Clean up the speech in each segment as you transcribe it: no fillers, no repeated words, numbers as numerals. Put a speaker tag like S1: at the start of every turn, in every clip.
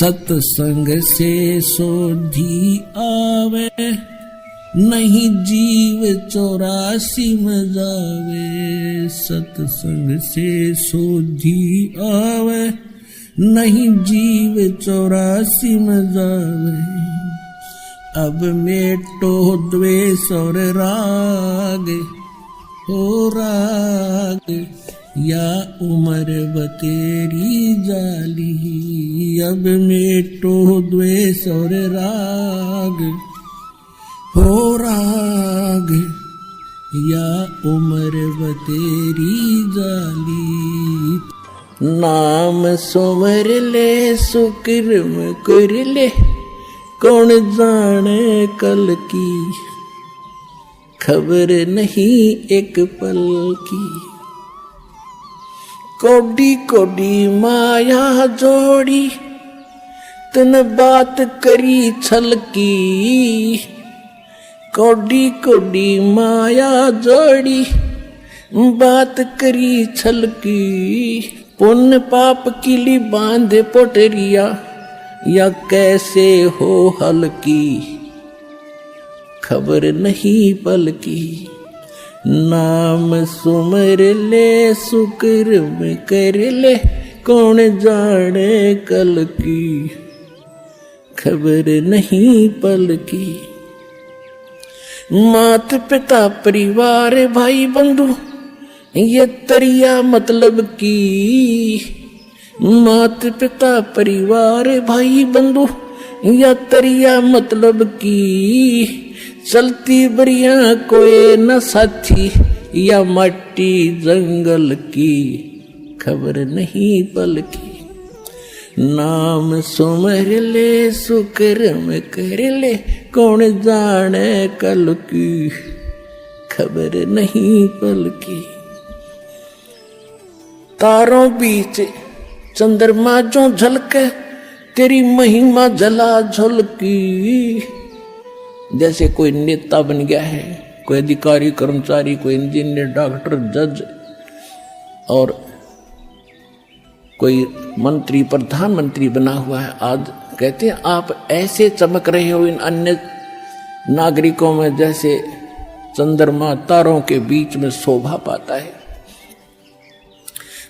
S1: सत्संग से सोधी आवे, नहीं जीव 84 में जावे। सत्संग से सोधी आवे, नहीं जीव 84 में जावे। अब मेटो द्वेष और राग, हो राग या उम्र बतेरी जाली। अब मेटो द्वेष और राग, हो राग या उम्र बतेरी जाली। नाम सुमर ले सुकर्म कर ले, कौन जाने कल की, खबर नहीं एक पल की। कोडी कोडी माया जोड़ी, तन बात करी छल की। कोडी कोडी माया जोड़ी, बात करी छल की। पुण्य पाप किली बांधे पोटरिया, या कैसे हो हल्की, खबर नहीं पल की। नाम सुमर ले सुकर्म कर ले, कौन जाने कल की, खबर नहीं पल की। मात पिता परिवार भाई बंधु, ये तरिया मतलब की। मात पिता परिवार भाई बंधु, या तरिया मतलब की। चलती बरिया कोई न साथी, या मट्टी जंगल की, खबर नहीं पल की। नाम सुमर ले सुकर्म कर ले, कौन जाने कल की, खबर नहीं पल की। तारों बीच चंद्रमा जो झलके, तेरी महिमा जला झलकी। जैसे कोई नेता बन गया है, कोई अधिकारी कर्मचारी, कोई इंजीनियर, डॉक्टर, जज और कोई मंत्री प्रधानमंत्री बना हुआ है। आज कहते हैं आप ऐसे चमक रहे हो इन अन्य नागरिकों में, जैसे चंद्रमा तारों के बीच में शोभा पाता है।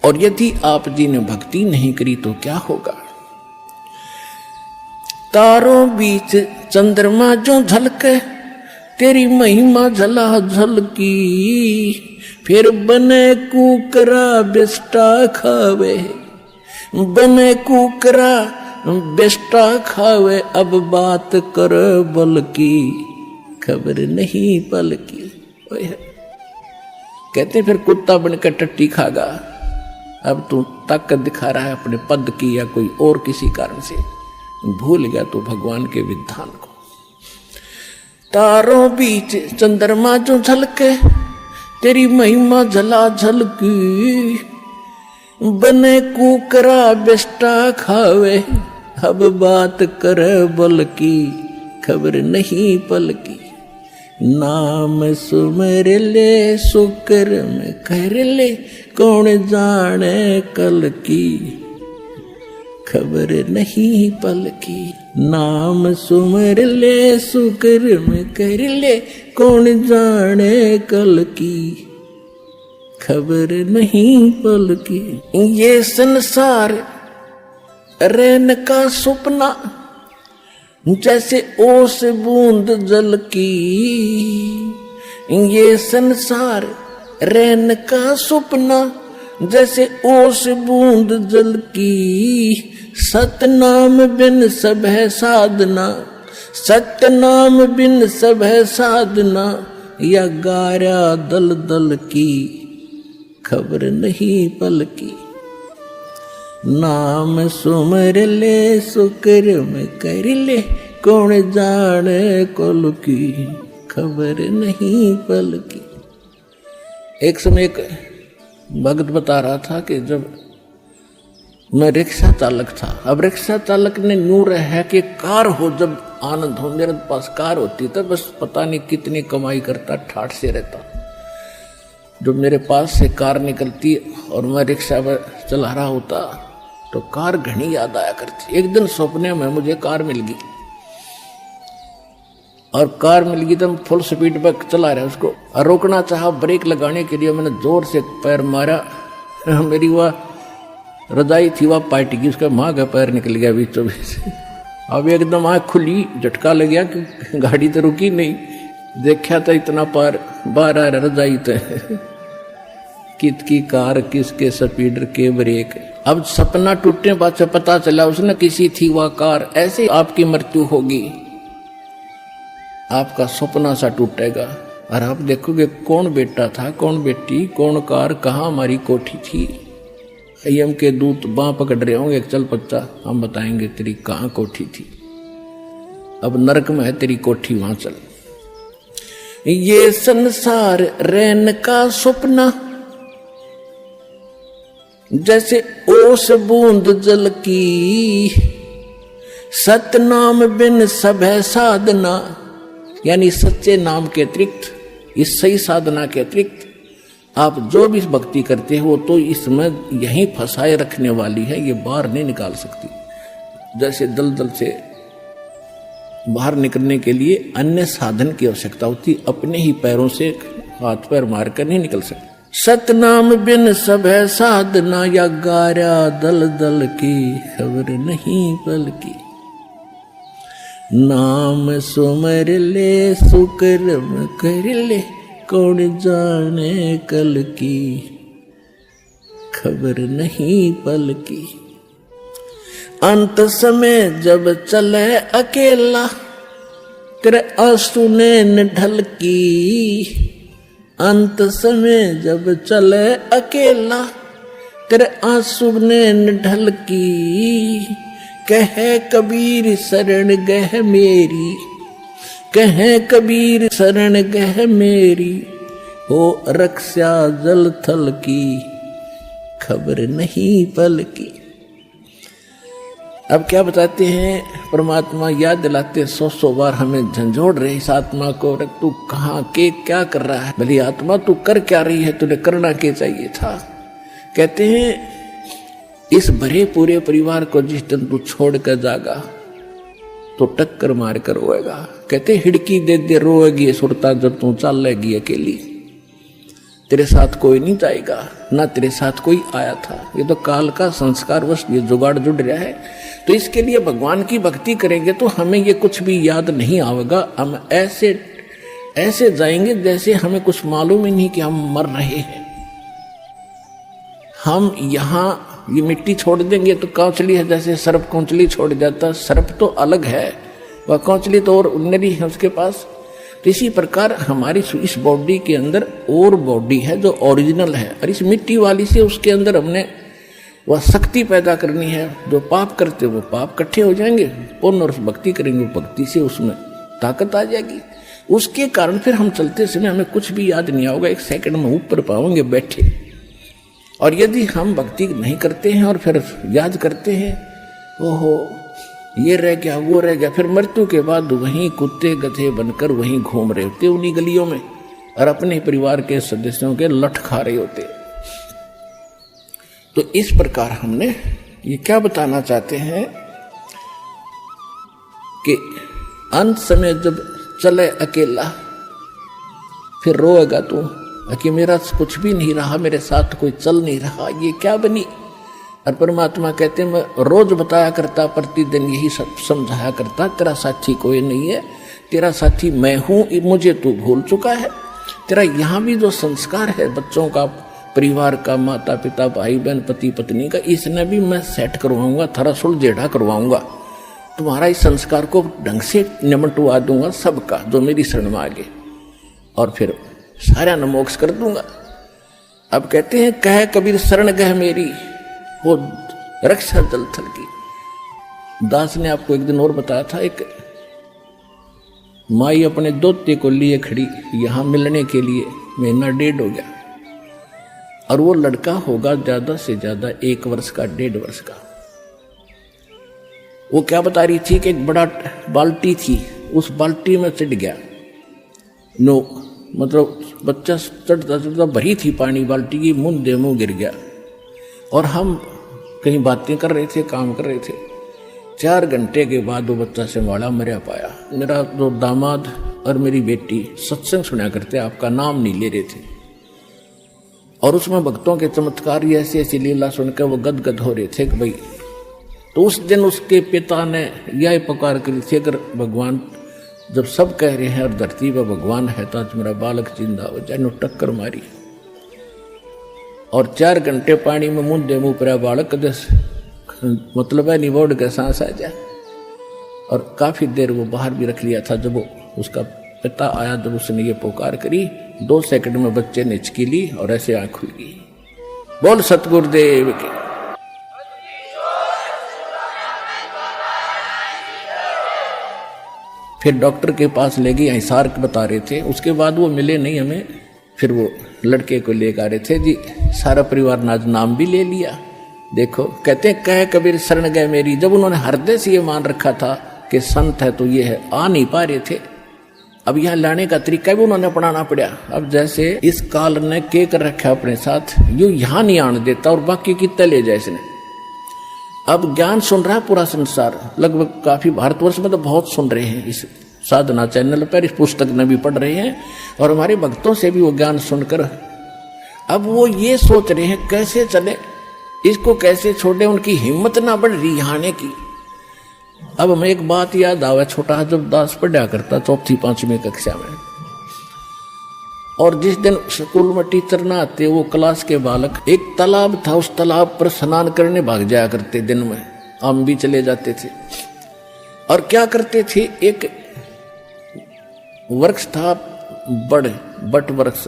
S1: और यदि आप जी ने भक्ति नहीं करी तो क्या होगा। तारों बीच चंद्रमा जो झलके, तेरी महिमा झला झलकी। फिर बने कुकरा बिस्टा खावे, बने कुकरा बिस्टा खावे। अब बात कर बल की, खबर नहीं पल की। कहते फिर कुत्ता बनकर टट्टी खागा। अब तू ताकत दिखा रहा है अपने पद की या कोई और किसी कारण से, भूल गया तो भगवान के विधान को। तारों बीच चंद्रमा जो झलके, तेरी महिमा झला झलकी। बने कुकरा बिस्टा खावे, अब बात कर बल की, खबर नहीं पल की। नाम सुमर ले सुकर्म कर ले, कौन जाने कल की, खबर नहीं पल की। नाम सुमर ले सुकर्म कर ले, कौन जाने कल की, खबर नहीं पल की। ये संसार रहने का सपना, जैसे ओस बूंद जल की। ये संसार रहने का सपना, जैसे ओस बूंद जल की। सतनाम बिन सब है साधना, सतनाम बिन सब है साधना। या गारा दल दल की, खबर नहीं पल की। नाम सुमर ले सुकर्म कर ले, कौन जाने कल की, खबर नहीं पल की। एक समय एक भक्त बता रहा था कि जब मैं रिक्शा चालक था, अब रिक्शा चालक ने नूर है कि कार हो जब आनंद हो। मेरे पास कार होती तो बस पता नहीं कितनी कमाई करता, ठाठ से रहता। जब मेरे पास से कार निकलती और मैं रिक्शा चला रहा होता तो कार घनी याद आया करती। एक दिन सपने में मुझे कार मिल गई, और कार मिल गई तो फुल स्पीड पर चला रहा उसको, और रोकना चाहा, ब्रेक लगाने के लिए मैंने जोर से पैर मारा, मेरी वह रजाई थी वह पार्ट गई, उसका माँ का पैर निकल गया बीचों बीच। अब एकदम आँख खुली, झटका लग गया कि गाड़ी तो रुकी नहीं, देखा था इतना पार बाहर आ रहा रजाई तो कित की कार, किसके स्पीडर के ब्रेक। अब सपना टूटने बाद से पता चला उसने किसी थी वह कार। ऐसे आपकी मृत्यु होगी, आपका सपना सा टूटेगा, और आप देखोगे कौन बेटा था, कौन बेटी, कौन कार, कहाँ हमारी कोठी थी। यम के दूत बाँ पकड़ रहे होंगे, चल बच्चा हम बताएंगे तेरी कहाँ कोठी थी, अब नरक में है तेरी कोठी, वहां चल। ये संसार रैन का सपना जैसे ओस बूंद जल की, सतनाम बिन सब है साधना, यानी सच्चे नाम के अतिरिक्त, इस सही साधना के अतिरिक्त आप जो भी भक्ति करते हो तो इसमें यहीं फंसाए रखने वाली है, ये बाहर नहीं निकाल सकती। जैसे दलदल से बाहर निकलने के लिए अन्य साधन की आवश्यकता होती, अपने ही पैरों से हाथ पैर मारकर नहीं निकल सकते। सतनाम बिन सब है साधना, या गारा दल दल की खबर नहीं पल की। नाम सुमर ले सुकर्म कर ले, कौन जाने कल की खबर नहीं पल की। अंत समय जब चले अकेला, तेरे आंसू ने ढल की। अंत समय जब चले अकेला, तेरे आंसू ने ढल की। कहे कबीर शरण गह मेरी, कहे कबीर शरण गह मेरी, हो रक्षा जल थल की खबर नहीं पल की। अब क्या बताते हैं, परमात्मा याद दिलाते 100 बार हमें झंझोड़ रहे इस आत्मा को, तू कहाँ के क्या कर रहा है, भली आत्मा तू कर क्या रही है, तुझे करना क्या चाहिए था। कहते हैं इस भरे पूरे परिवार को जिस दिन तू छोड़ कर जागा तो टक्कर मार कर रोएगा। कहते हिड़की दे दे रोएगी सुरता जब तू चल लेगी अकेली, तेरे साथ कोई नहीं जाएगा, ना तेरे साथ कोई आया था। ये तो काल का संस्कार वश ये जुगाड़ जुड़ रहा है। तो इसके लिए भगवान की भक्ति करेंगे तो हमें ये कुछ भी याद नहीं आएगा। हम ऐसे ऐसे जाएंगे जैसे हमें कुछ मालूम ही नहीं कि हम मर रहे हैं। हम यहाँ ये मिट्टी छोड़ देंगे तो कौचली है, जैसे सर्प कौचली छोड़ जाता, सर्प तो अलग है, वह कौचली तो और उन्नरी है उसके पास। तो इसी प्रकार हमारी इस बॉडी के अंदर और बॉडी है जो ओरिजिनल है, और इस मिट्टी वाली से उसके अंदर हमने वह शक्ति पैदा करनी है। जो पाप करते वो पाप इकट्ठे हो जाएंगे, पुण्य और भक्ति करेंगे, भक्ति से उसमें ताकत आ जाएगी। उसके कारण फिर हम चलते समय हमें कुछ भी याद नहीं आओगे, 1 सेकंड में ऊपर पाओगे बैठे। और यदि हम भक्ति नहीं करते हैं और फिर याद करते हैं, ओहो ये रह गया वो रह गया, फिर मृत्यु के बाद वहीं कुत्ते गधे बनकर वहीं घूम रहे होते उन्हीं गलियों में, और अपने परिवार के सदस्यों के लठ खा रहे होते। तो इस प्रकार हमने ये क्या बताना चाहते हैं कि अंत समय जब चले अकेला फिर रोएगा तू कि मेरा कुछ भी नहीं रहा, मेरे साथ कोई चल नहीं रहा, ये क्या बनी। और परमात्मा कहते मैं रोज बताया करता, प्रतिदिन यही सब समझाया करता, तेरा साथी कोई नहीं है, तेरा साथी मैं हूं, मुझे तू भूल चुका है। तेरा यहाँ भी जो संस्कार है बच्चों का, परिवार का, माता पिता भाई बहन पति पत्नी का, इसने भी मैं सेट करवाऊंगा, थोड़ा सुलझेड़ा करवाऊंगा, तुम्हारा इस संस्कार को ढंग से निमटवा दूंगा सबका जो मेरी शरण में आगे, और फिर सारा न मोक्ष कर दूंगा। अब कहते हैं कह कबीर शरण गह मेरी, वो रक्षा जल थल की। दास ने आपको एक दिन और बताया था, एक माई अपने दोते को लिए खड़ी यहां मिलने के लिए, 1.5 महीना हो गया, और वो लड़का होगा ज्यादा से ज्यादा 1 वर्ष का, 1.5 वर्ष का। वो क्या बता रही थी कि एक बड़ा बाल्टी थी, उस बाल्टी में चढ़ गया, मतलब बच्चा चढ़ता चढ़ता भरी थी पानी बाल्टी की, मुंह गिर गया। और हम कहीं बातें कर रहे थे, काम कर रहे थे। 4 घंटे के बाद वो बच्चा संभाला मरा पाया। मेरा जो दामाद और मेरी बेटी सत्संग सुना करते, आपका नाम नहीं ले रहे थे, और उसमें भक्तों के चमत्कार ऐसी ऐसी लीला सुनकर वो गदगद हो रहे थे कि भाई। तो उस दिन उसके पिता ने यह पुकार करी थी, अगर भगवान जब सब कह रहे हैं और धरती पर भगवान है तो आज मेरा बालक जिंदा हो जाए। टक्कर मारी और 4 घंटे पानी में मुंह मुंह पर बालक मतलब है निबोड़ के सांस आ जाए। और काफी देर वो बाहर भी रख लिया था। जब वो उसका पिता आया, जब उसने ये पुकार करी, 2 सेकंड में बच्चे ने हिचकी ली और ऐसे आंख खुल गई। बोल सतगुरुदेव के। फिर डॉक्टर के पास ले गई, हिसार बता रहे थे। उसके बाद वो मिले नहीं हमें। फिर वो लड़के को लेकर आ रहे थे जी, सारा परिवार ने आज नाम भी ले लिया। देखो कहते हैं कह कबीर शरण गए मेरी। जब उन्होंने हृदय से ये मान रखा था कि संत है तो ये है, आ नहीं पा रहे थे। अब यहाँ लाने का तरीका भी उन्होंने अपनाना पड़ा। अब जैसे इस काल ने के कर रखा अपने साथ, यूं यहाँ नहीं आने देता और बाकी कितने ले जाए इसने। अब ज्ञान सुन रहा है पूरा संसार, लगभग काफी भारतवर्ष में तो बहुत सुन रहे हैं इस साधना चैनल पर, इस पुस्तक में भी पढ़ रहे हैं, और हमारे भक्तों से भी वो ज्ञान सुनकर अब वो ये सोच रहे हैं कैसे चले, इसको कैसे छोड़े। उनकी हिम्मत ना बढ़ रही आने की। अब हमें एक बात याद आवा, छोटा जब दास पढ़ा करता 4वीं 5वीं कक्षा में, और जिस दिन स्कूल में टीचर ना आते, वो क्लास के बालक, एक तालाब था, उस तालाब पर स्नान करने भाग जाया करते। दिन में हम भी चले जाते थे। और क्या करते थे, एक वृक्ष था बट वृक्ष,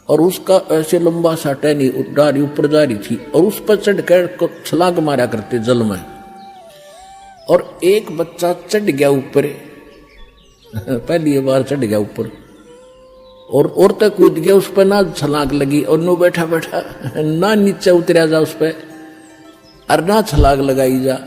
S1: और उसका ऐसे लंबा सा टहनी डाली ऊपर जा रही थी, और उस पर चढ़कर छलांग मारा करते जल में। और एक बच्चा चढ़ गया ऊपर, पहली बार चढ़ गया ऊपर, और तक कूद गया उस पर, ना छलांग लगी, और नो बैठा बैठा ना नीचे उतरा जा उस पर, और ना छलांग लगाई जा।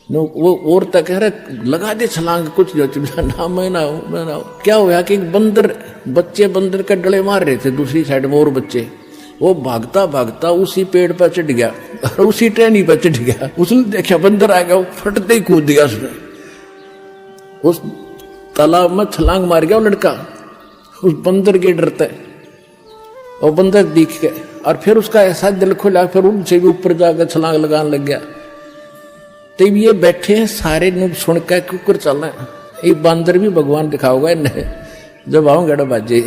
S1: नो वो और तक कह रहे लगा दे छलांग, कुछ ना मैं ना हो। क्या हुआ कि बच्चे बंदर के डले मार रहे थे दूसरी साइड में, और बच्चे वो भागता भागता उसी पेड़ पर चढ़ गया और उसी टहनी पर चढ़ गया। उसने देखा बंदर आ गया, वो फटते ही कूद गया उसमें, उस तालाब में छलांग मार गया वो लड़का उस बंदर के डरते। और बंदर दिख गया, और फिर उसका ऐसा दिल खुला, फिर उनसे भी ऊपर जाकर छलांग लगाने लग गया। तब ये बैठे हैं सारे नुब सुन कर कुकर चलना, ये बंदर भी भगवान दिखाओगा इन्हें जब आऊंगा बाजे।